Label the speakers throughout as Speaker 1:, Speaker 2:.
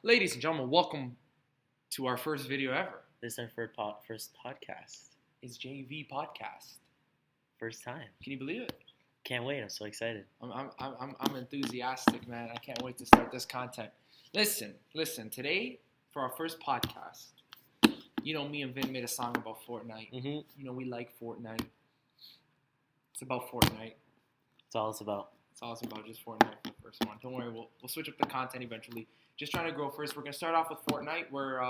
Speaker 1: Ladies and gentlemen, welcome to our first video ever.
Speaker 2: This is our first podcast.
Speaker 1: It's JV podcast.
Speaker 2: First time.
Speaker 1: Can you believe it?
Speaker 2: Can't wait. I'm so excited.
Speaker 1: I'm enthusiastic, man. I can't wait to start this content. Listen. Today for our first podcast, me and Vin made a song about Fortnite.
Speaker 2: Mm-hmm.
Speaker 1: We like Fortnite. It's about Fortnite.
Speaker 2: That's all it's about.
Speaker 1: It's all about just Fortnite for the first one. Don't worry, we'll switch up the content eventually. Just trying to grow first. We're gonna start off with Fortnite. We're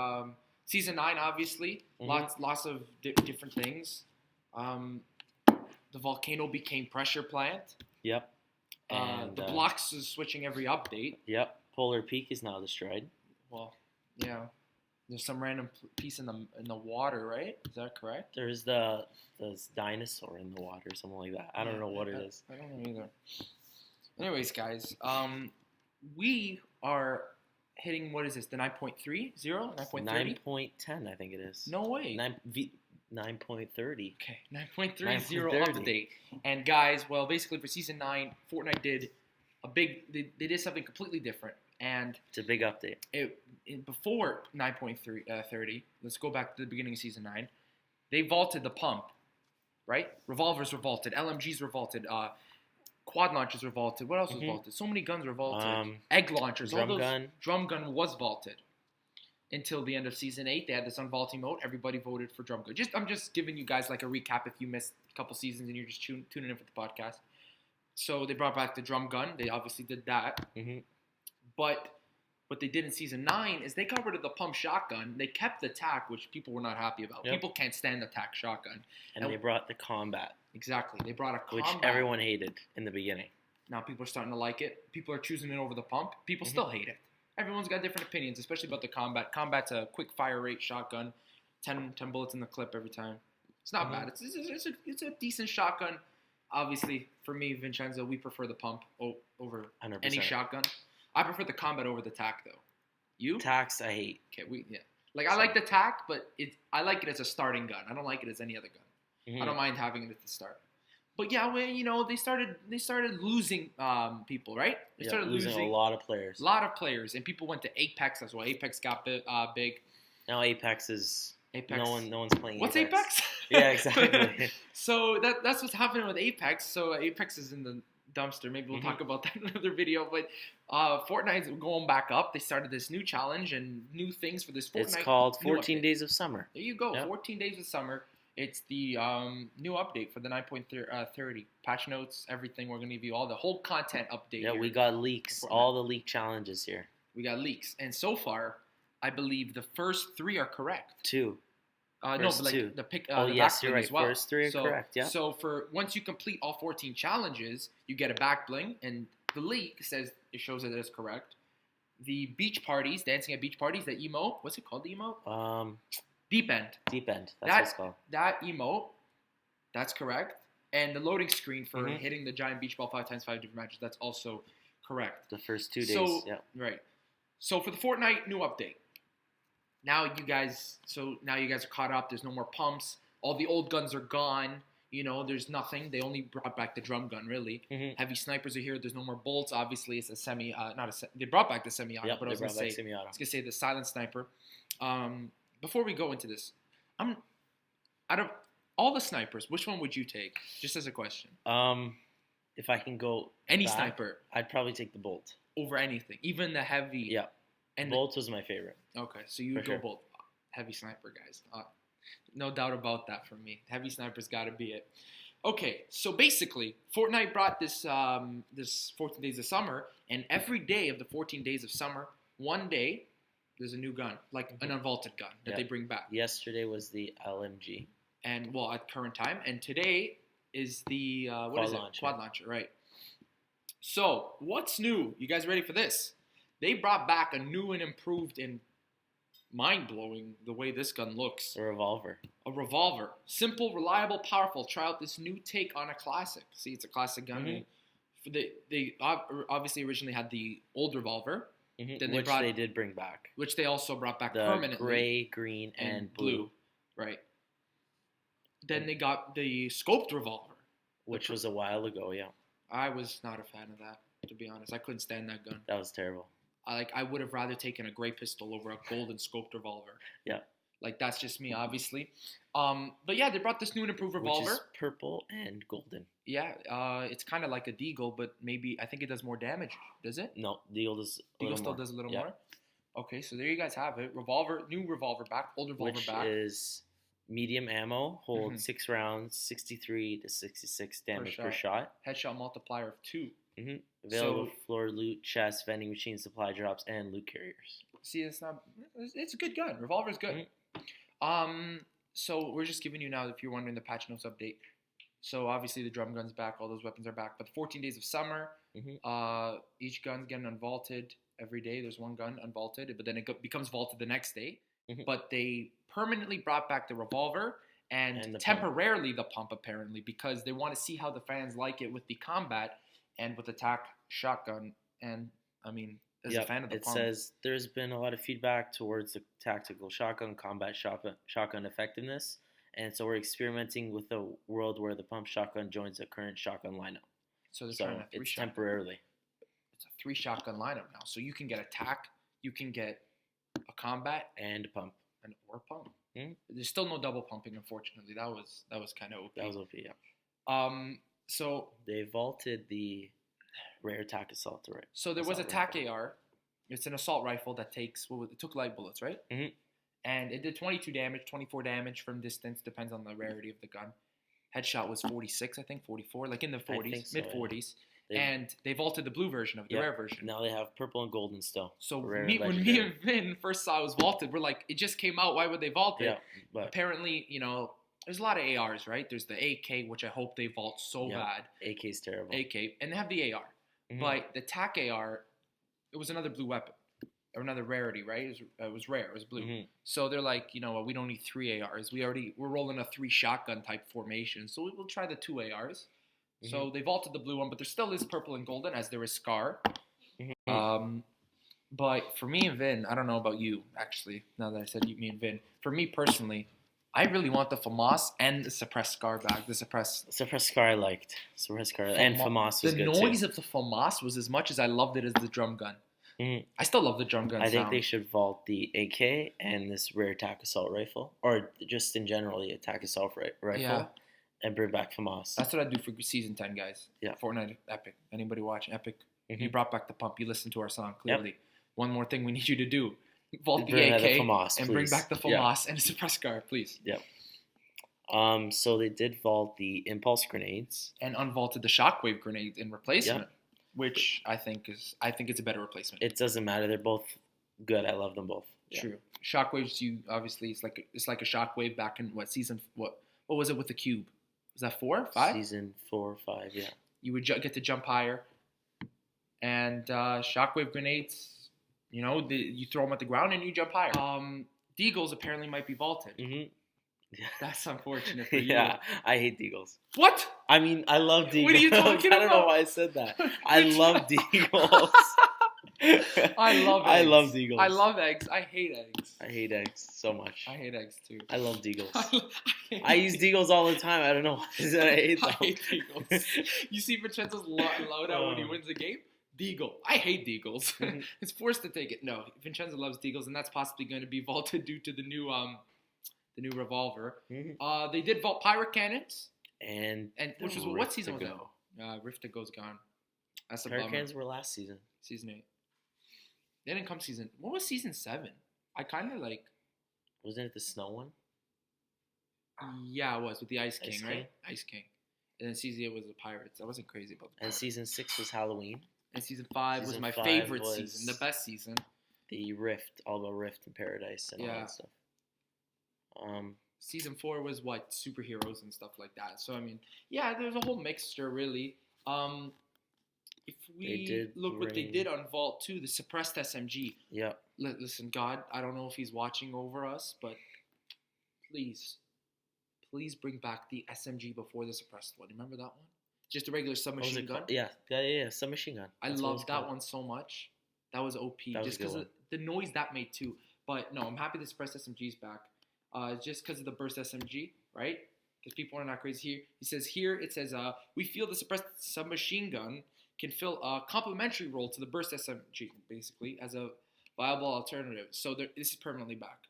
Speaker 1: season 9, obviously.
Speaker 2: Mm-hmm.
Speaker 1: Lots of different things. The volcano became pressure plant.
Speaker 2: Yep. And
Speaker 1: the blocks is switching every update.
Speaker 2: Yep. Polar Peak is now destroyed.
Speaker 1: Well, yeah. There's some random piece in the water, right? Is that correct?
Speaker 2: There's this dinosaur in the water, something like that. I don't know what it is.
Speaker 1: I don't know either. Anyways, guys, we are hitting, what is this, the 9.30? 9.30?
Speaker 2: 9.10, I think it is.
Speaker 1: No way.
Speaker 2: 9.30.
Speaker 1: Okay, 9.30 update. And guys, well, basically for season 9, Fortnite did they did something completely different. And
Speaker 2: it's a big update.
Speaker 1: Before 9.30, let's go back to the beginning of season 9. They vaulted the pump, right? Revolvers were vaulted, LMGs were vaulted, quad launchers were vaulted. What else was vaulted? So many guns were vaulted. Egg launchers. Drum gun was vaulted. Until the end of season 8, they had this unvaulting mode. Everybody voted for drum gun. I'm just giving you guys like a recap if you missed a couple seasons and you're just tuning in for the podcast. So they brought back the drum gun. They obviously did that.
Speaker 2: Mm-hmm.
Speaker 1: But what they did in season 9 is they got rid of the pump shotgun. They kept the TAC, which people were not happy about. Yep. People can't stand the TAC shotgun.
Speaker 2: And they brought the combat.
Speaker 1: Exactly. They brought a combat.
Speaker 2: Which everyone hated in the beginning.
Speaker 1: Now people are starting to like it. People are choosing it over the pump. People still hate it. Everyone's got different opinions, especially about the combat. Combat's a quick fire rate shotgun. 10 bullets in the clip every time. It's not bad. It's a decent shotgun. Obviously, for me, Vincenzo, we prefer the pump over
Speaker 2: 100%.
Speaker 1: any shotgun. I prefer the combat over the TAC, though. You?
Speaker 2: TACs, I hate.
Speaker 1: Okay, I like the TAC, but I like it as a starting gun. I don't like it as any other gun.
Speaker 2: Mm-hmm.
Speaker 1: I don't mind having it at the start. But yeah, they started losing people, right? They started losing
Speaker 2: a lot of players.
Speaker 1: A lot of players, and people went to Apex as well. Apex got big.
Speaker 2: Now Apex is no one's playing.
Speaker 1: What's Apex?
Speaker 2: Yeah, exactly.
Speaker 1: So that's what's happening with Apex. So Apex is in the dumpster. Maybe we'll talk about that in another video. But Fortnite's going back up. They started this new challenge and new things for this Fortnite.
Speaker 2: It's called 14 Days of Summer.
Speaker 1: There you go.
Speaker 2: Yep.
Speaker 1: 14 Days of Summer. It's the new update for the 9.30 patch notes, everything. We're going to give you all the whole content update.
Speaker 2: Yeah, we got leaks, all the leak challenges here.
Speaker 1: We got leaks, and so far, I believe the first 3 are correct.
Speaker 2: 2.
Speaker 1: Two. The pick.
Speaker 2: Yes, you're right.
Speaker 1: As well.
Speaker 2: First 3 are correct. Yeah.
Speaker 1: So once you complete all 14 challenges, you get a back bling, and the leak shows that it is correct. The beach parties, dancing at beach parties, the emote. What's it called? The emote. Deep End.
Speaker 2: Deep End. That's what it's called. That
Speaker 1: emote, that's correct. And the loading screen for hitting the giant beach ball 5 times 5 different matches, that's also correct.
Speaker 2: The first 2 days, yeah.
Speaker 1: Right. So for the Fortnite new update, now you guys are caught up. There's no more pumps. All the old guns are gone. There's nothing. They only brought back the drum gun, really. Mm-hmm. Heavy snipers are here. There's no more bolts. Obviously, it's a semi. They brought back the semi-auto, but I was going to say the silent sniper. Before we go into this, out of all the snipers, which one would you take? Just as a question.
Speaker 2: If I can go
Speaker 1: sniper,
Speaker 2: I'd probably take the Bolt
Speaker 1: over anything, even the heavy.
Speaker 2: Yeah, and Bolt was my favorite.
Speaker 1: Okay, so you go Bolt, heavy sniper, guys. No doubt about that for me. Heavy sniper's got to be it. Okay, so basically, Fortnite brought this 14 Days of Summer, and every day of the 14 Days of Summer, one day. There's a new gun, like an unvaulted gun that they bring back.
Speaker 2: Yesterday was the LMG.
Speaker 1: And, at current time. And today is the, Quad launcher, right. So, what's new? You guys ready for this? They brought back a new and improved and mind-blowing the way this gun looks.
Speaker 2: A revolver.
Speaker 1: Simple, reliable, powerful. Try out this new take on a classic. See, it's a classic gun. Mm-hmm. They obviously originally had the old revolver.
Speaker 2: Mm-hmm. Then they did bring back.
Speaker 1: Which they also brought back permanently.
Speaker 2: Gray, green, and blue.
Speaker 1: Right. Then they got the scoped revolver.
Speaker 2: Which was a while ago, yeah.
Speaker 1: I was not a fan of that, to be honest. I couldn't stand that gun.
Speaker 2: That was terrible.
Speaker 1: I would have rather taken a gray pistol over a golden scoped revolver.
Speaker 2: Yeah.
Speaker 1: Like, that's just me, obviously. But yeah, they brought this new and improved revolver.
Speaker 2: Which is purple and golden.
Speaker 1: Yeah, it's kind of like a deagle, but maybe I think it does more damage. Does it?
Speaker 2: No, deagle does
Speaker 1: Deagle still does a little more. Okay, so there you guys have it. New revolver back, old revolver back.
Speaker 2: Which is medium ammo, holds 6 rounds, 63 to 66 damage per shot.
Speaker 1: Headshot multiplier of 2.
Speaker 2: Available floor loot, chest, vending machine, supply drops, and loot carriers.
Speaker 1: See, it's a good gun. Revolver's good. So we're just giving you now, if you're wondering, the patch notes update. So obviously the drum gun's back, all those weapons are back. But 14 days of summer, each gun's getting unvaulted every day. There's one gun unvaulted, but then it becomes vaulted the next day. But they permanently brought back the revolver and temporarily the pump, apparently, because they want to see how the fans like it with the combat and with the tac shotgun. And I mean, as a fan of the pump,
Speaker 2: it says there's been a lot of feedback towards the tactical shotgun combat shotgun effectiveness. And so we're experimenting with a world where the pump shotgun joins the current shotgun lineup.
Speaker 1: So they're trying to
Speaker 2: it's temporarily.
Speaker 1: It's a 3 shotgun lineup now. So you can get attack, you can get a combat
Speaker 2: and pump,
Speaker 1: or pump. There's still no double pumping, unfortunately. That was kind of OP.
Speaker 2: That was OP, yeah.
Speaker 1: So
Speaker 2: they vaulted the rare TAC assault, right?
Speaker 1: So there was a TAC AR. It's an assault rifle that it took light bullets, right? And it did 22 damage, 24 damage from distance, depends on the rarity of the gun. Headshot was 46, I think, 44, like in the 40s, mid-40s. Yeah. And they vaulted the blue version of the rare version.
Speaker 2: Now they have purple and golden still.
Speaker 1: So when me and Vin first saw it was vaulted, we're like, it just came out, why would they vault it?
Speaker 2: Yeah, but
Speaker 1: apparently, there's a lot of ARs, right? There's the AK, which I hope they vault so bad.
Speaker 2: AK's terrible.
Speaker 1: AK, and they have the AR. But the TAC AR, it was another blue weapon. Or another rarity, right? It was rare. It was blue. So they're like, you know what? We don't need 3 ARs. We're rolling a 3 shotgun type formation. So we'll try the 2 ARs. So they vaulted the blue one, but there still is purple and golden, as there is Scar. But for me and Vin, I don't know about you, actually. Now that I said me and Vin, for me personally, I really want the FAMAS and the suppressed Scar back. The suppressed Scar
Speaker 2: I liked. Suppressed Scar and FAMAS was good too.
Speaker 1: The noise of the FAMAS was as much as I loved it as the drum gun. I still love the drum gun sound.
Speaker 2: I think they should vault the AK and this rare TAC assault rifle, or just in general the TAC assault rifle, and bring back FAMAS.
Speaker 1: That's what I do for Season 10, guys.
Speaker 2: Yeah.
Speaker 1: Fortnite Epic. Anybody watching Epic? You brought back the pump. You listened to our song, clearly. One more thing we need you to do. Vault the AK
Speaker 2: FAMAS,
Speaker 1: and bring back the FAMAS and a suppressed Scar, please.
Speaker 2: Yep. So they did vault the impulse grenades.
Speaker 1: And unvaulted the shockwave grenades in replacement. Yep. Which I think it's a better replacement.
Speaker 2: It doesn't matter. They're both good. I love them both.
Speaker 1: True. Shockwaves, obviously it's like a shockwave back in what was it with the cube? Was that 4, 5?
Speaker 2: Season 4 or 5, yeah.
Speaker 1: You would get to jump higher. And shockwave grenades, you throw them at the ground and you jump higher. Deagles apparently might be vaulted. That's unfortunate for you.
Speaker 2: Yeah, I hate Deagles.
Speaker 1: What?
Speaker 2: I mean, I love Deagles.
Speaker 1: What are you talking about?
Speaker 2: I don't know why I said that. I love Deagles.
Speaker 1: I love eggs.
Speaker 2: I love Deagles.
Speaker 1: I love eggs. I hate eggs.
Speaker 2: I hate eggs so much.
Speaker 1: I hate eggs too.
Speaker 2: I love Deagles. I use Deagles all the time. I don't know why I hate them.
Speaker 1: I hate Deagles. You see Vincenzo's loadout when he wins a game? Deagle. I hate Deagles. It's forced to take it. No, Vincenzo loves Deagles, and that's possibly going to be vaulted due to the new revolver. They did vault pirate cannons.
Speaker 2: And
Speaker 1: which was what season was that? Rift to Go's gone. That's a
Speaker 2: pirate cannons were last season.
Speaker 1: Season 8. They didn't come season. What was season 7? I kind of like.
Speaker 2: Wasn't it the snow one?
Speaker 1: Yeah, it was with the Ice King, right? Ice King. And then season 8 was the pirates. I wasn't crazy about the pirates.
Speaker 2: And season 6 was Halloween.
Speaker 1: And season 5 was my favorite season, the best season.
Speaker 2: The Rift, all the Rift in Paradise and all that stuff.
Speaker 1: Season 4 was what? Superheroes and stuff like that. So, I mean, yeah, there's a whole mixture, really. If we look what they did on Vault 2, the suppressed SMG.
Speaker 2: Yeah.
Speaker 1: Listen, God, I don't know if he's watching over us, but please bring back the SMG before the suppressed one. Remember that one? Just a regular submachine gun?
Speaker 2: Yeah, submachine gun.
Speaker 1: I loved that one so much. That was OP. Just because of the noise that made, too. But, no, I'm happy the suppressed SMG's back. Just because of the burst SMG, right? Because people are not crazy here. It says, we feel the suppressed submachine gun can fill a complementary role to the burst SMG, basically, as a viable alternative. So this is permanently back.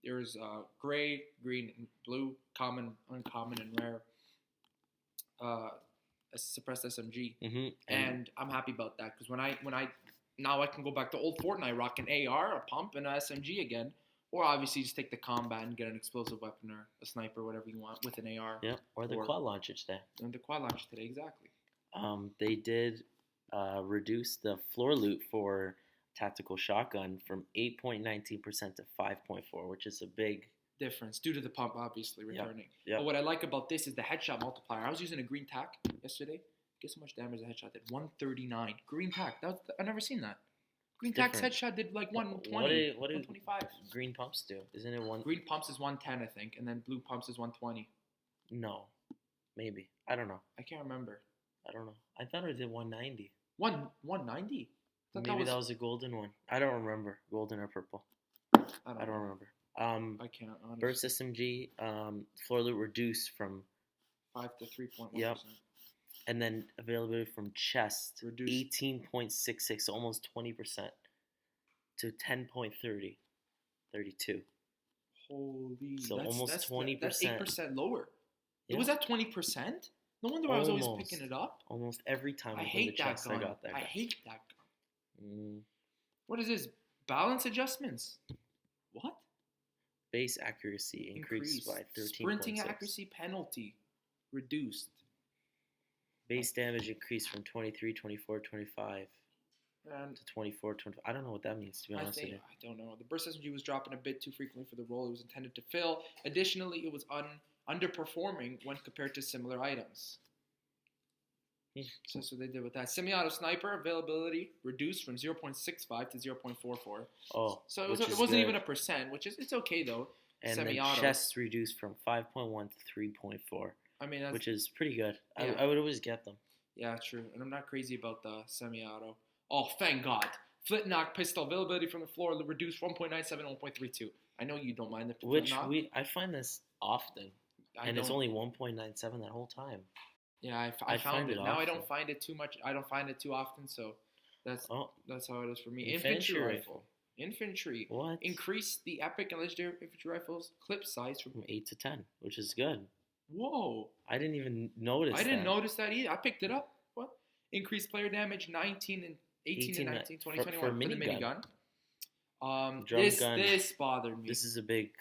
Speaker 1: There's gray, green, and blue, common, uncommon, and rare suppressed SMG. And I'm happy about that because when I now I can go back to old Fortnite, rock an AR, a pump, and a SMG again. Or obviously just take the combat and get an explosive weapon or a sniper, whatever you want, with an AR.
Speaker 2: Yeah, or the quad launcher today.
Speaker 1: And the quad launcher today, exactly.
Speaker 2: They did reduce the floor loot for tactical shotgun from 8.19% to 5.4%, which is a big
Speaker 1: difference due to the pump obviously returning.
Speaker 2: Yep.
Speaker 1: But what I like about this is the headshot multiplier. I was using a green tack yesterday. Guess how much damage the headshot did? 139. Green tack. I've never seen that. Green tack's headshot did like 120, 125.
Speaker 2: Green pumps do? Isn't it one?
Speaker 1: Green pumps is 110, I think, and then blue pumps is 120.
Speaker 2: No, maybe. I don't know.
Speaker 1: I can't remember.
Speaker 2: I don't know. I thought it did 190.
Speaker 1: 190?
Speaker 2: Maybe that was a golden one. I don't remember. Golden or purple.
Speaker 1: I don't
Speaker 2: remember.
Speaker 1: I can't, honestly.
Speaker 2: Burst SMG, floor loot reduced from
Speaker 1: 5 to 3.1%.
Speaker 2: Yep. And then availability from chest,
Speaker 1: reduced
Speaker 2: 18.66, so almost 20%, to 10.30, 32.
Speaker 1: Holy.
Speaker 2: So almost 20%.
Speaker 1: That's 8% lower.
Speaker 2: Yeah.
Speaker 1: It was at 20%? No wonder I was always picking it up.
Speaker 2: Almost every time
Speaker 1: I hate that
Speaker 2: chest,
Speaker 1: gun.
Speaker 2: I got that gun.
Speaker 1: I hate that gun. What is this? Balance adjustments? What?
Speaker 2: Base accuracy increased by 13.6.
Speaker 1: Sprinting accuracy penalty reduced.
Speaker 2: Base damage increased from 23, 24, 25
Speaker 1: and
Speaker 2: to 24, 25. I don't know what that means, to be honest with you.
Speaker 1: I don't know. The burst SMG was dropping a bit too frequently for the role it was intended to fill. Additionally, it was underperforming when compared to similar items. So that's what they did with that. Semi-auto sniper availability reduced from 0.65 to 0.44.
Speaker 2: Oh,
Speaker 1: so it wasn't even a percent, it's okay though.
Speaker 2: And
Speaker 1: semi-auto.
Speaker 2: then chest reduced from 5.1 to 3.4.
Speaker 1: I mean,
Speaker 2: which is pretty good.
Speaker 1: Yeah.
Speaker 2: I would always get them.
Speaker 1: Yeah, true. And I'm not crazy about the semi-auto. Oh, thank God. Flint knock pistol availability from the floor reduced 1.97 1.32. I know you don't mind the
Speaker 2: Which I find this often. It's only 1.97 that whole time.
Speaker 1: Yeah, I found it. Now
Speaker 2: often.
Speaker 1: I don't find it too much. I don't find it too often, so that's how it is for me.
Speaker 2: Infantry rifle.
Speaker 1: Infantry.
Speaker 2: What?
Speaker 1: Increase the epic and legendary infantry rifles clip size from
Speaker 2: 8 to 10, which is good.
Speaker 1: Whoa.
Speaker 2: I didn't even notice that.
Speaker 1: I didn't notice that either. I picked it up. What? Increased player damage 18 and 19, 20, 21
Speaker 2: for the
Speaker 1: minigun.
Speaker 2: Gun.
Speaker 1: This bothered me.
Speaker 2: This is big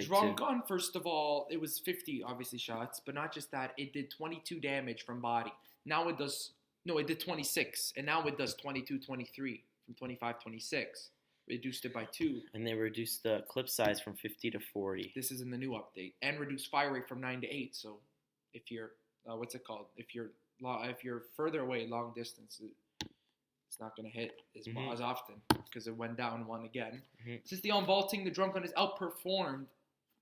Speaker 1: Drum gun, first of all, it was 50 obviously shots, but not just that, it did 22 damage from body. Now it did 26, and now it does 22, 23 from 25, 26. Reduced it by 2.
Speaker 2: And they reduced the clip size from 50 to 40.
Speaker 1: This is in the new update. And reduced fire rate from 9 to 8. So if you're, what's it called? If you're further away, long distance, it's not going to hit as often because it went down 1 again. Since the unvaulting, the drum gun is outperformed.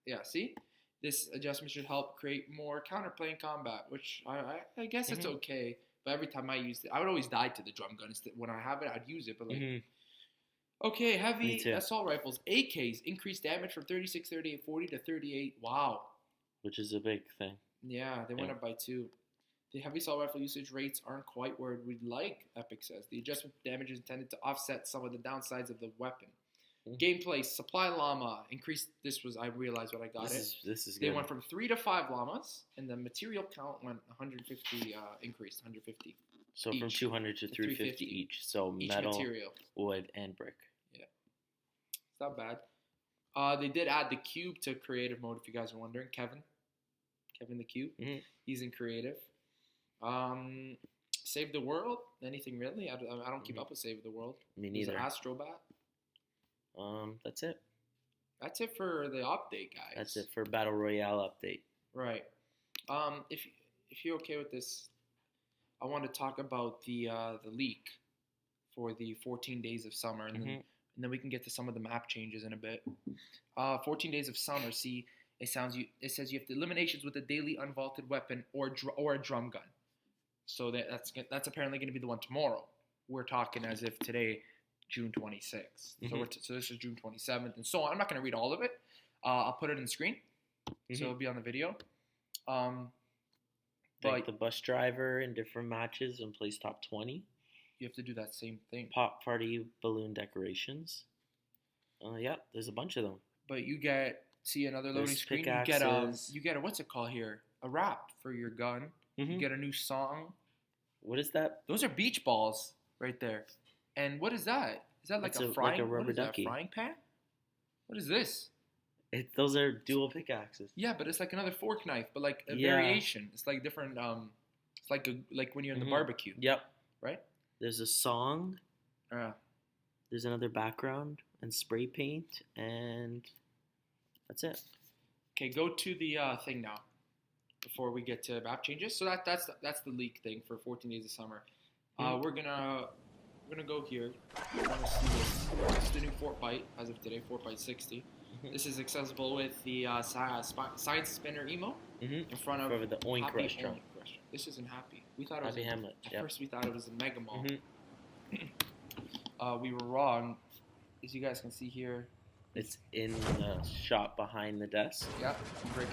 Speaker 1: Yeah, see? This adjustment should help create more counterplay in combat, which I guess it's okay. But every time I used it, I would always die to the drum gun. When I have it, I'd use it. But okay, heavy assault rifles. AKs increased damage from 36, 38, 40 to 38. Wow.
Speaker 2: Which is a big thing.
Speaker 1: Yeah, they went up by 2. The heavy assault rifle usage rates aren't quite where we'd like, Epic says. The adjustment damage is intended to offset some of the downsides of the weapon. Gameplay, supply llama increased. I realized when I got it.
Speaker 2: This is
Speaker 1: They
Speaker 2: good.
Speaker 1: went from 3 to 5 llamas, and the material count went 150, increased 150.
Speaker 2: So from 200 to 350 each. So metal,
Speaker 1: material.
Speaker 2: wood, and brick.
Speaker 1: Yeah. It's not bad. They did add the cube to creative mode, if you guys are wondering. Kevin the cube. He's in creative. Save the world? Anything really? I don't keep up with Save the World.
Speaker 2: Me neither.
Speaker 1: Astrobat.
Speaker 2: That's it.
Speaker 1: That's it for the update, guys.
Speaker 2: That's it for Battle Royale update.
Speaker 1: Right. If you're okay with this, I want to talk about the leak for the 14 Days of Summer, and then we can get to some of the map changes in a bit. 14 Days of Summer. See, it says you have the eliminations with a daily unvaulted weapon or a drum gun. So that's apparently going to be the one tomorrow. We're talking as if today, June 26th. So this is June 27th, and so on. I'm not going to read all of it. I'll put it in the screen, so it'll be on the video.
Speaker 2: Like
Speaker 1: But
Speaker 2: the bus driver in different matches and plays top 20.
Speaker 1: you have to do that same thing.
Speaker 2: Pop party balloon decorations. Yeah, there's a bunch of them.
Speaker 1: But you get another loading
Speaker 2: There's
Speaker 1: screen.
Speaker 2: pickaxes.
Speaker 1: You get a what's it called here? A wrap for your gun. You
Speaker 2: Mhm.
Speaker 1: get a new song.
Speaker 2: What is that?
Speaker 1: Those are beach balls right there. And what is that? Is that like
Speaker 2: It's
Speaker 1: a
Speaker 2: like
Speaker 1: frying?
Speaker 2: a rubber
Speaker 1: what is that,
Speaker 2: ducky.
Speaker 1: frying pan? What is this?
Speaker 2: Those are dual pickaxes.
Speaker 1: Yeah, but it's like another fork knife, but like a
Speaker 2: Yeah.
Speaker 1: variation. It's like different. It's like when you're in the
Speaker 2: Mhm.
Speaker 1: barbecue,
Speaker 2: Yep.
Speaker 1: right?
Speaker 2: There's a song.
Speaker 1: Uh,
Speaker 2: There's another background and spray paint, and that's it.
Speaker 1: okay, go to the thing now. Before we get to map changes, so that's the leak thing for 14 Days of Summer. We're gonna go here. We want to see this. This is the new FORTNITE as of today, FORTNITE 60. This is accessible with the science spinner emo in front of
Speaker 2: Over the Oink
Speaker 1: Happy
Speaker 2: restaurant.
Speaker 1: Oink restaurant. This isn't Happy. We thought it was
Speaker 2: Happy Hamlet.
Speaker 1: At
Speaker 2: Yep.
Speaker 1: first, we thought it was a Mega Mall.
Speaker 2: Mhm.
Speaker 1: We were wrong. As you guys can see here,
Speaker 2: It's in the shop behind the desk.
Speaker 1: yeah, break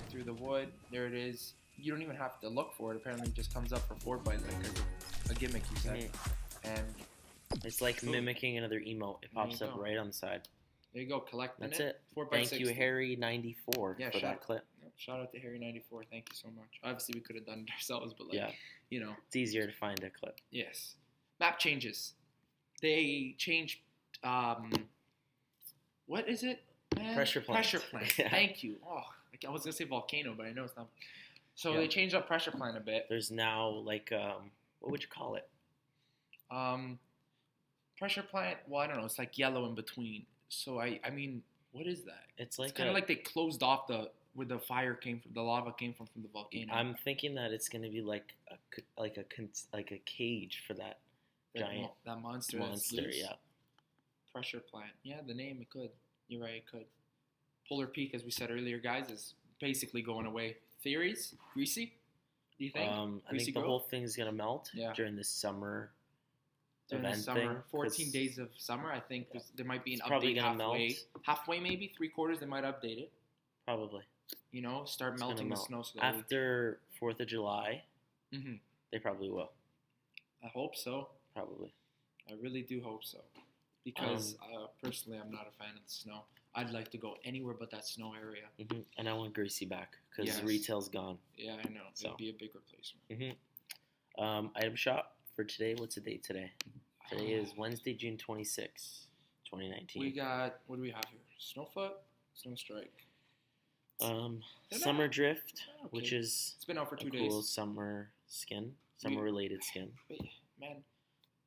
Speaker 1: through the wood. There it is. You don't even have to look for it. Apparently, it just comes up for FORTNITE like a gimmick, you said. And
Speaker 2: It's like
Speaker 1: Boom.
Speaker 2: mimicking another emote. It pops
Speaker 1: There you
Speaker 2: up
Speaker 1: go.
Speaker 2: right on the side.
Speaker 1: there you go, collecting
Speaker 2: That's
Speaker 1: it.
Speaker 2: it.
Speaker 1: 4x60.
Speaker 2: Thank you, Harry94,
Speaker 1: Yeah,
Speaker 2: for that clip.
Speaker 1: Yep, shout out to Harry94. Thank you so much. Obviously, we could have done it ourselves, but
Speaker 2: Yeah. It's easier to find a clip.
Speaker 1: Yes. Map changes. They changed. What is it? Man?
Speaker 2: Pressure plant.
Speaker 1: Pressure plant.
Speaker 2: Yeah.
Speaker 1: Thank you. Oh, I was gonna say volcano, but I know it's not. So
Speaker 2: Yeah.
Speaker 1: they changed up pressure plant a bit.
Speaker 2: There's now like what would you call it?
Speaker 1: Pressure plant. Well, I don't know. It's like yellow in between. So I mean, what is that?
Speaker 2: It's like
Speaker 1: Kind of like they closed off where the fire came from, the lava came from the volcano.
Speaker 2: I'm thinking that it's gonna be like a cage for that giant
Speaker 1: that monster. That's
Speaker 2: monster.
Speaker 1: loose.
Speaker 2: Yeah.
Speaker 1: Pressure plant. Yeah, the name, it could. You're right, it could. Polar Peak, as we said earlier, guys, is basically going away. Theories? Greasy? Do you think?
Speaker 2: I
Speaker 1: Greasy
Speaker 2: think the
Speaker 1: growth?
Speaker 2: whole thing's gonna melt
Speaker 1: Yeah.
Speaker 2: during this summer
Speaker 1: During the
Speaker 2: event
Speaker 1: summer,
Speaker 2: thing.
Speaker 1: 14
Speaker 2: 'cause
Speaker 1: days of summer, I think there might be an
Speaker 2: It's probably
Speaker 1: update
Speaker 2: gonna
Speaker 1: halfway.
Speaker 2: melt.
Speaker 1: Halfway, maybe? 3/4, they might update it.
Speaker 2: Probably.
Speaker 1: You know, start
Speaker 2: It's gonna
Speaker 1: melting the
Speaker 2: melt.
Speaker 1: snow slowly.
Speaker 2: After 4th of July,
Speaker 1: hmm
Speaker 2: they probably will.
Speaker 1: I hope so.
Speaker 2: Probably.
Speaker 1: I really do hope so. Because personally, I'm not a fan of the snow. I'd like to go anywhere but that snow area.
Speaker 2: And I want Greasy back because
Speaker 1: Yes.
Speaker 2: retail's gone.
Speaker 1: Yeah, I know.
Speaker 2: So.
Speaker 1: It'd be a big replacement.
Speaker 2: Item shop for today. What's the date today? Today is Wednesday, June 26, 2019.
Speaker 1: We got, what do we have here? Snowfoot? Snowstrike.
Speaker 2: Summer Drift,
Speaker 1: Okay.
Speaker 2: which is
Speaker 1: It's been out for
Speaker 2: a
Speaker 1: 2
Speaker 2: cool
Speaker 1: days.
Speaker 2: summer skin, summer-related skin.
Speaker 1: But, man,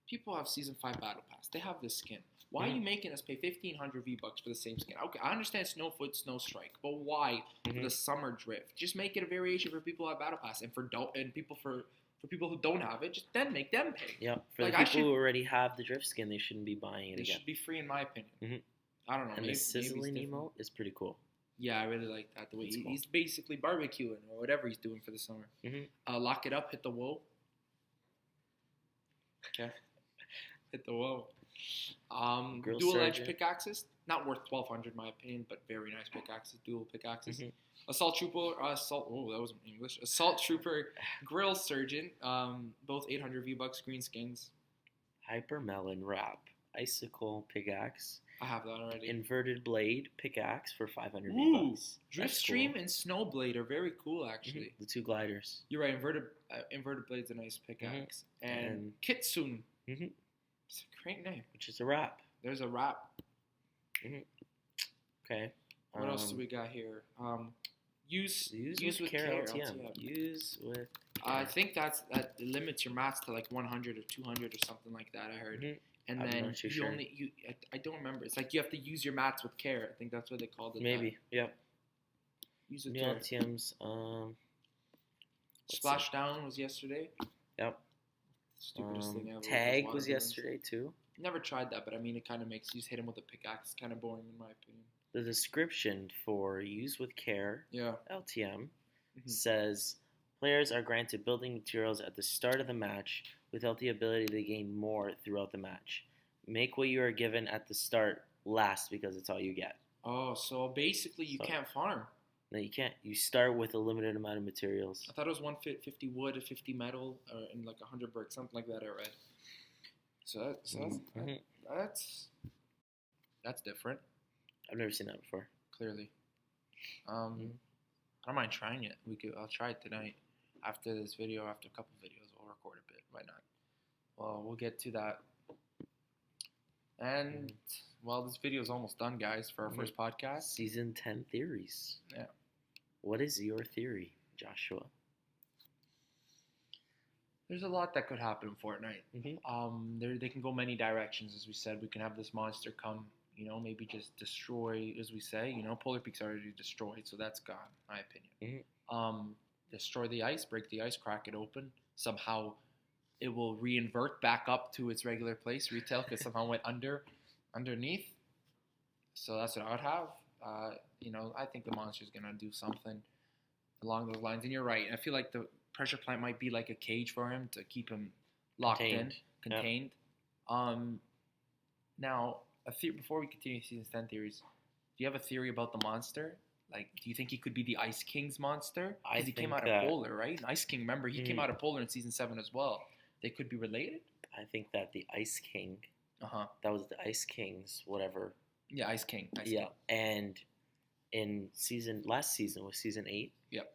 Speaker 1: people have Season 5 Battle Pass. They have this skin. Why are you making us pay 1,500 V-Bucks for the same skin? Okay, I understand Snowfoot, Snowstrike, but why for the Summer Drift? Just make it a variation for people who have Battle Pass, and for people who don't have it, just then make them pay.
Speaker 2: Yep. For
Speaker 1: Like,
Speaker 2: the
Speaker 1: I
Speaker 2: people who already have the drift skin, they shouldn't be buying it
Speaker 1: They
Speaker 2: again.
Speaker 1: should be free, in my opinion.
Speaker 2: Mhm.
Speaker 1: I don't know.
Speaker 2: And
Speaker 1: maybe
Speaker 2: the sizzling
Speaker 1: it's different.
Speaker 2: emote is pretty cool.
Speaker 1: Yeah, I really like that. The way
Speaker 2: It's cool.
Speaker 1: he's basically barbecuing or whatever he's doing for the summer. Lock it up, hit the whoa. Okay. Hit the whoa.
Speaker 2: Grill
Speaker 1: Dual edge
Speaker 2: surgeon.
Speaker 1: pickaxes. Not worth 1,200 in my opinion, but very nice pickaxes. Dual pickaxes.
Speaker 2: Mhm.
Speaker 1: Assault trooper. Oh, that wasn't English. Assault trooper. Grill surgeon. Both 800 V-Bucks. Green skins.
Speaker 2: Hypermelon wrap, icicle pickaxe,
Speaker 1: I have that already.
Speaker 2: inverted blade pickaxe for 500
Speaker 1: Ooh,
Speaker 2: V-Bucks. That's
Speaker 1: Driftstream
Speaker 2: cool.
Speaker 1: and Snowblade are very cool, actually.
Speaker 2: The two gliders.
Speaker 1: You're right. Inverted blade's a nice pickaxe. And Kitsune.
Speaker 2: Mhm.
Speaker 1: It's a great name.
Speaker 2: Which is a wrap.
Speaker 1: There's a wrap.
Speaker 2: Okay.
Speaker 1: What else do we got here? Use
Speaker 2: with care LTM. Use with
Speaker 1: I think that limits your mats to like 100 or 200 or something like that. I heard. And
Speaker 2: I'm
Speaker 1: then
Speaker 2: not too
Speaker 1: you
Speaker 2: sure.
Speaker 1: I don't remember. It's like you have to use your mats with care. I think that's what they called it.
Speaker 2: maybe. Yep.
Speaker 1: Use with
Speaker 2: New
Speaker 1: care.
Speaker 2: LTMs.
Speaker 1: Splashdown was yesterday.
Speaker 2: Yep.
Speaker 1: Stupidest thing ever.
Speaker 2: Tag
Speaker 1: Water
Speaker 2: was
Speaker 1: balloons.
Speaker 2: yesterday too.
Speaker 1: Never tried that, but I mean, it kind of makes you just hit him with a pickaxe. It's kind of boring in my opinion.
Speaker 2: The description for use with care
Speaker 1: Yeah.
Speaker 2: LTM
Speaker 1: Mhm.
Speaker 2: says players are granted building materials at the start of the match without the ability to gain more throughout the match. Make what you are given at the start last because it's all you get.
Speaker 1: Oh, so basically you
Speaker 2: So-
Speaker 1: can't farm.
Speaker 2: No, you can't. You start with a limited amount of materials.
Speaker 1: I thought it was 150 wood, 50 metal, and like 100 brick, something like that. I read. So that's different.
Speaker 2: I've never seen that before.
Speaker 1: Clearly. I don't mind trying it. I'll try it tonight. After this video, after a couple videos, we'll record a bit. Why not? Well, we'll get to that. And well, this video is almost done, guys, for our first podcast.
Speaker 2: Season 10 theories.
Speaker 1: Yeah.
Speaker 2: What is your theory, Joshua?
Speaker 1: There's a lot that could happen in Fortnite. They can go many directions, as we said. We can have this monster come, maybe just destroy, as we say. Polar Peak's already destroyed, so that's gone, in my opinion. Destroy the ice, break the ice, crack it open. Somehow it will reinvert back up to its regular place, retail, because somehow went underneath. So that's what I would have. I think the monster's going to do something along those lines. And you're right. I feel like the pressure plant might be like a cage for him to keep him contained. Now, before we continue season 10 theories, do you have a theory about the monster? Like, do you think he could be the Ice King's monster? Because he came out of Polar, right? And Ice King, remember, he came out of Polar in season 7 as well. They could be related?
Speaker 2: I think that the Ice King, that was the Ice King's whatever.
Speaker 1: Yeah, Ice King.
Speaker 2: King. And in last season was season 8.
Speaker 1: Yep.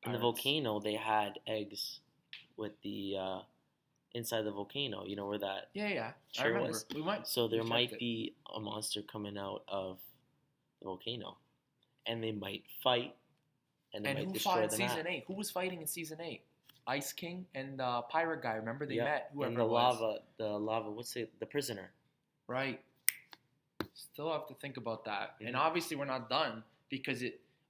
Speaker 2: In the volcano, they had eggs with the inside the volcano. You know where that?
Speaker 1: Yeah. I remember. Was.
Speaker 2: So there might be a monster coming out of the volcano, and they might fight, and they might destroy them. And who fought in season
Speaker 1: 8? Who was fighting in season 8? Ice King and the pirate guy. Remember they met. Whoever
Speaker 2: and the lava. What's it? The prisoner.
Speaker 1: Right. Still have to think about that. And obviously we're not done because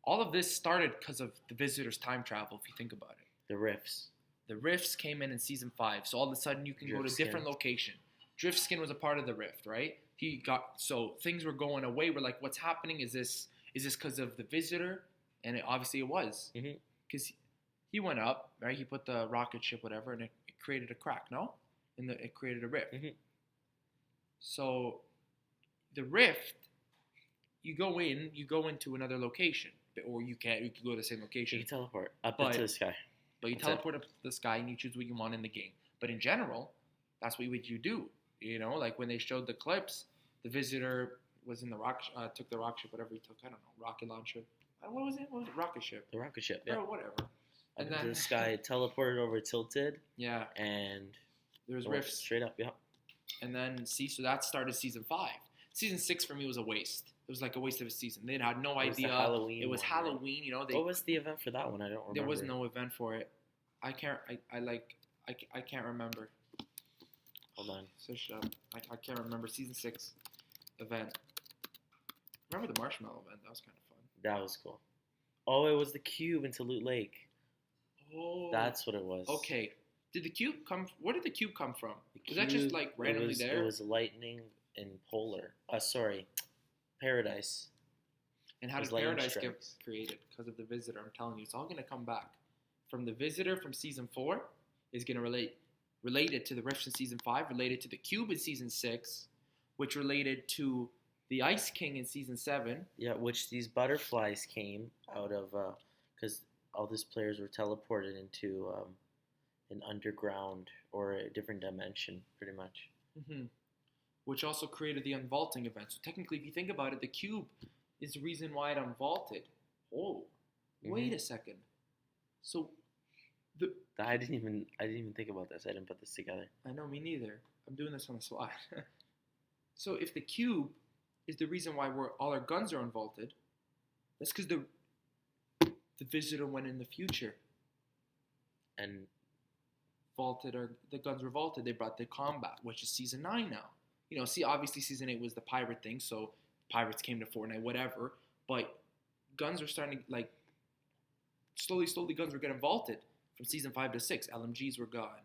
Speaker 1: all of this started because of the Visitor's time travel, if you think about it.
Speaker 2: The rifts.
Speaker 1: The rifts came in season 5. So all of a sudden you can go to a different location. Driftskin was a part of the rift, right? So things were going away. We're like, what's happening? Is this because of the Visitor? And obviously it was. Because he went up, right? He put the rocket ship, whatever, and it created a crack, no? And it created a rift. So the rift, you go into another location, or you can go to the same location.
Speaker 2: You can teleport up into the sky.
Speaker 1: But you teleport up to the sky and you choose what you want in the game. But in general, that's what you do. Like when they showed the clips, the Visitor was in the took the rocket ship, whatever he took. I don't know, rocket launcher. What was it? Rocket ship.
Speaker 2: The rocket ship. Yeah.
Speaker 1: Or whatever.
Speaker 2: And then the sky teleported over Tilted.
Speaker 1: Yeah.
Speaker 2: And
Speaker 1: there was rifts
Speaker 2: straight up. Yeah.
Speaker 1: And then so that started season 5. Season 6 for me was a waste. It was like a waste of a season. They had no idea.
Speaker 2: Halloween.
Speaker 1: It was Halloween.
Speaker 2: What was the event for that one? I don't remember.
Speaker 1: There was no event for it. I can't remember.
Speaker 2: Hold on.
Speaker 1: Search it up. I can't remember season 6 event. Remember the marshmallow event? That was kind of fun.
Speaker 2: That was cool. Oh, it was the cube into Loot Lake.
Speaker 1: Oh,
Speaker 2: that's what it was.
Speaker 1: Okay. Did the cube come? Where did the cube come from? Was that just like randomly there?
Speaker 2: It was lightning in Polar. Paradise.
Speaker 1: And how did Paradise get created? Because of the Visitor. I'm telling you, it's all gonna come back. From the Visitor from season 4 is gonna related to the rifts in season 5, related to the cube in season 6, which related to the Ice King in season 7.
Speaker 2: Yeah, which these butterflies came out of because all these players were teleported into an underground or a different dimension, pretty much.
Speaker 1: Which also created the unvaulting event. So technically, if you think about it, the cube is the reason why it unvaulted. Oh, wait a second. So
Speaker 2: I didn't even think about this. I didn't put this together.
Speaker 1: I know, me neither. I'm doing this on the slide. So if the cube is the reason why all our guns are unvaulted, that's because the Visitor went in the future
Speaker 2: and
Speaker 1: vaulted, or the guns were vaulted. They brought the combat, which is season 9 now. Obviously season 8 was the pirate thing, so pirates came to Fortnite, whatever. But guns are starting to, like, slowly guns were getting vaulted from season 5 to 6. LMGs were gone.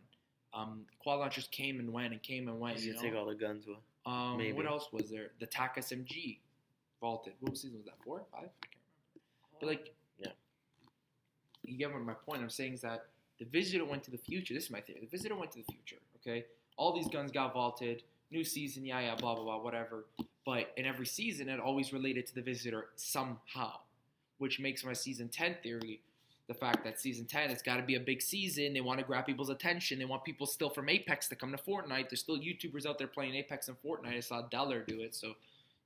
Speaker 1: Quad launchers came and went.
Speaker 2: You take all the guns with.
Speaker 1: Maybe. What else was there? The TAC SMG vaulted. What season was that? 4 or 5? I can't remember. But
Speaker 2: yeah,
Speaker 1: you get my point. I'm saying is that the Visitor went to the future. This is my theory. The Visitor went to the future. Okay, all these guns got vaulted. New season, blah blah blah, whatever. But in every season, it always related to the Visitor somehow. which makes my season 10 theory the fact that season 10 it's got to be a big season. They want to grab people's attention. They want people still from Apex to come to Fortnite. There's still YouTubers out there playing Apex and Fortnite. I saw Deller do it, so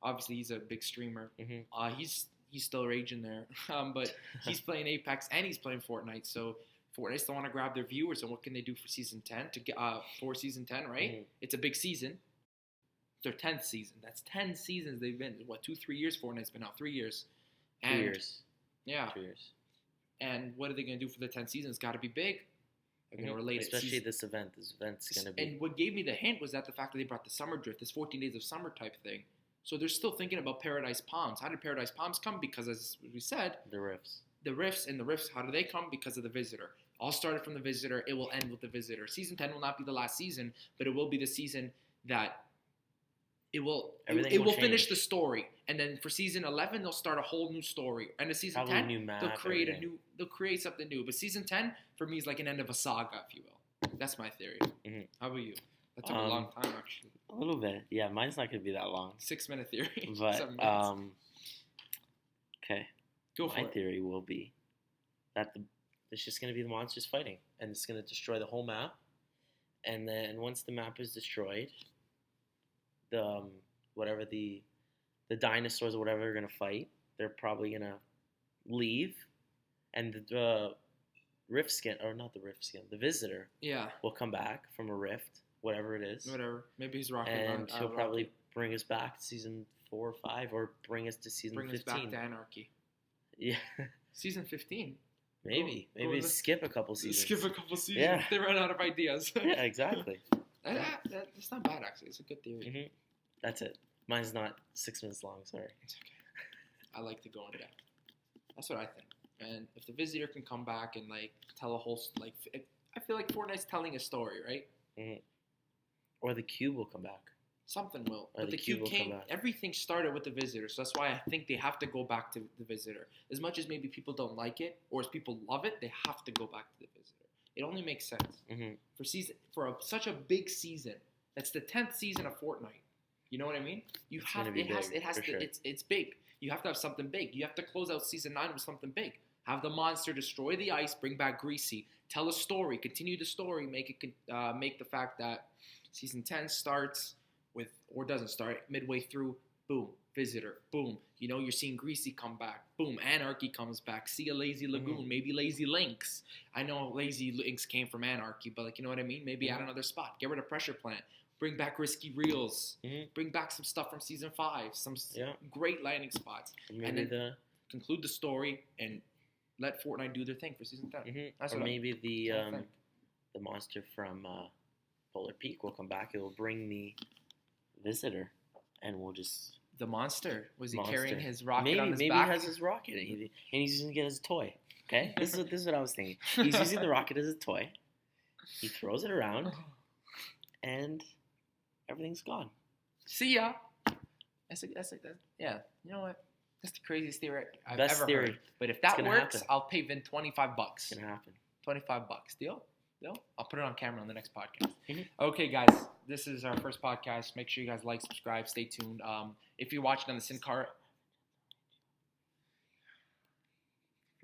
Speaker 1: obviously he's a big streamer.
Speaker 2: Mm-hmm.
Speaker 1: He's still raging there, but he's playing Apex and he's playing Fortnite. So Fortnite still want to grab their viewers, and what can they do for season 10 to get for season 10? Right,
Speaker 2: Mm-hmm.
Speaker 1: It's a big season. Their 10th season. That's 10 seasons they've been. What, 2-3 years? Fortnite's been out 3 years.
Speaker 2: 2 years.
Speaker 1: Yeah.
Speaker 2: 2 years.
Speaker 1: And what are they going to do for the 10th season? It's got to be big. They're going to relate
Speaker 2: especially
Speaker 1: it.
Speaker 2: this event. This event's going to be.
Speaker 1: And what gave me the hint was that the fact that they brought the summer drift, this 14 days of summer type thing. So they're still thinking about Paradise Palms. How did Paradise Palms come? Because as we said,
Speaker 2: the rifts.
Speaker 1: The rifts, how do they come? Because of the Visitor. All started from the Visitor. It will end with the Visitor. Season 10 will not be the last season, but it will be the season that it will finish the story. And then for season 11, they'll start a whole new story. And the season
Speaker 2: Probably
Speaker 1: 10,
Speaker 2: a new map,
Speaker 1: they'll create something new. But season 10 for me is like an end of a saga, if you will. That's my theory.
Speaker 2: Mm-hmm.
Speaker 1: How about you? That took a long time, actually.
Speaker 2: A little bit. Yeah, mine's not going to be that long.
Speaker 1: 6-minute theory.
Speaker 2: But okay.
Speaker 1: Go for it.
Speaker 2: My theory will be that it's just going to be the monsters fighting, and it's going to destroy the whole map. And then once the map is destroyed, the whatever the dinosaurs or whatever are going to fight, they're probably going to leave, and the rift skin, or not the rift skin, the Visitor, will come back from a rift, whatever it is.
Speaker 1: Whatever. Maybe he's rocking.
Speaker 2: And he'll probably bring us back to season 4 or 5, or bring us to season 15.
Speaker 1: Bring us back to Anarchy.
Speaker 2: Yeah. Season
Speaker 1: 15.
Speaker 2: Maybe skip a couple seasons.
Speaker 1: Skip a couple seasons.
Speaker 2: Yeah.
Speaker 1: They run out of ideas.
Speaker 2: Yeah, exactly.
Speaker 1: It's not bad, actually. It's a good theory.
Speaker 2: Mm-hmm. That's it. Mine's not 6 minutes long. Sorry.
Speaker 1: It's okay. I like to go in depth. That's what I think. And if the Visitor can come back and like tell a whole I feel like Fortnite's telling a story, right?
Speaker 2: Mm-hmm. Or the Cube will come back.
Speaker 1: Something will.
Speaker 2: Or
Speaker 1: but the Cube came. Everything started with the Visitor, so that's why I think they have to go back to the Visitor. As much as maybe people don't like it, or as people love it, they have to go back to the Visitor. It only makes sense such a big season. That's the 10th season of Fortnite. You know what I mean? It's big. You have to have something big. You have to close out season 9 with something big. Have the monster destroy the ice, bring back Greasy, tell a story, continue the story, make the fact that season 10 starts with, or doesn't start, midway through, boom, Visitor, boom. You know, you're seeing Greasy come back, boom, Anarchy comes back, see a Lazy Lagoon, maybe Lazy Lynx. I know Lazy Lynx came from Anarchy, but like, you know what I mean? Maybe add another spot, get rid of Pressure Plant, bring back Risky Reels, bring back some stuff from season 5, some great landing spots, and then conclude the story and let Fortnite do their thing for season 10.
Speaker 2: Or maybe the monster from Polar Peak will come back. It will bring the Visitor, and we'll just...
Speaker 1: The monster? Was he carrying his rocket on his back?
Speaker 2: Maybe he has his rocket, and he's using it as a toy. Okay? This is what I was thinking. He's using the rocket as a toy. He throws it around, and everything's gone.
Speaker 1: See ya! That's yeah. You know what? That's the craziest theory I've ever heard. But if that works, I'll pay Vin $25.
Speaker 2: It's gonna happen.
Speaker 1: $25. Deal? I'll put it on camera on the next podcast.
Speaker 2: Mm-hmm.
Speaker 1: Okay, guys. This is our first podcast. Make sure you guys like, subscribe, stay tuned. If you're watching on the Sin Car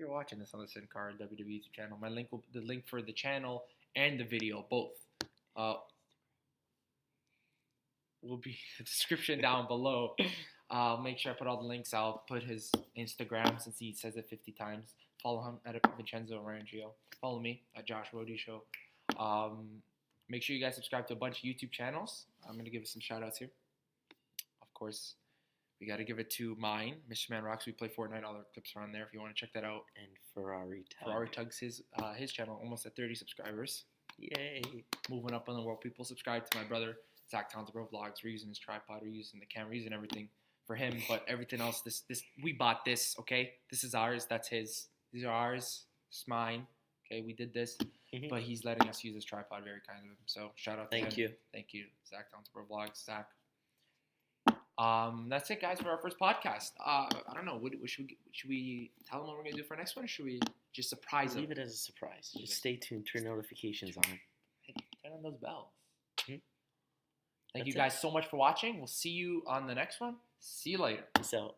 Speaker 1: WWE YouTube channel, the link for the channel and the video, both, will be in the description down below. Make sure I put all the links. I'll put his Instagram since he says it 50 times. Follow him at Vincenzo Rangio. Follow me at Josh Rody Show. Make sure you guys subscribe to a bunch of YouTube channels. I'm going to give some shout outs here. Of course, we got to give it to mine, Mr. Man Rocks. We play Fortnite. All our clips are on there if you want to check that out.
Speaker 2: And Ferrari
Speaker 1: Tugs, his channel, almost at 30 subscribers.
Speaker 2: Yay.
Speaker 1: Moving up in the world. People subscribe to my brother, Zach Townsbro Vlogs. We're using his tripod. We're using the camera. We're using everything for him. But everything else, we bought this, okay? This is ours. That's his. These are ours. It's mine. Okay, we did this.
Speaker 2: Mm-hmm.
Speaker 1: But he's letting us use his tripod, very kind of him. So shout out to him. Thank you, Zach Townsbro Vlogs. Zach. That's it, guys, for our first podcast. I don't know. Should we tell them what we're gonna do for our next one, or should we just surprise them?
Speaker 2: Leave it as a surprise. Just stay tuned. Turn notifications on.
Speaker 1: Turn on those bells.
Speaker 2: Mm-hmm.
Speaker 1: Thank you guys so much for watching. We'll see you on the next one. See you later.
Speaker 2: Peace out.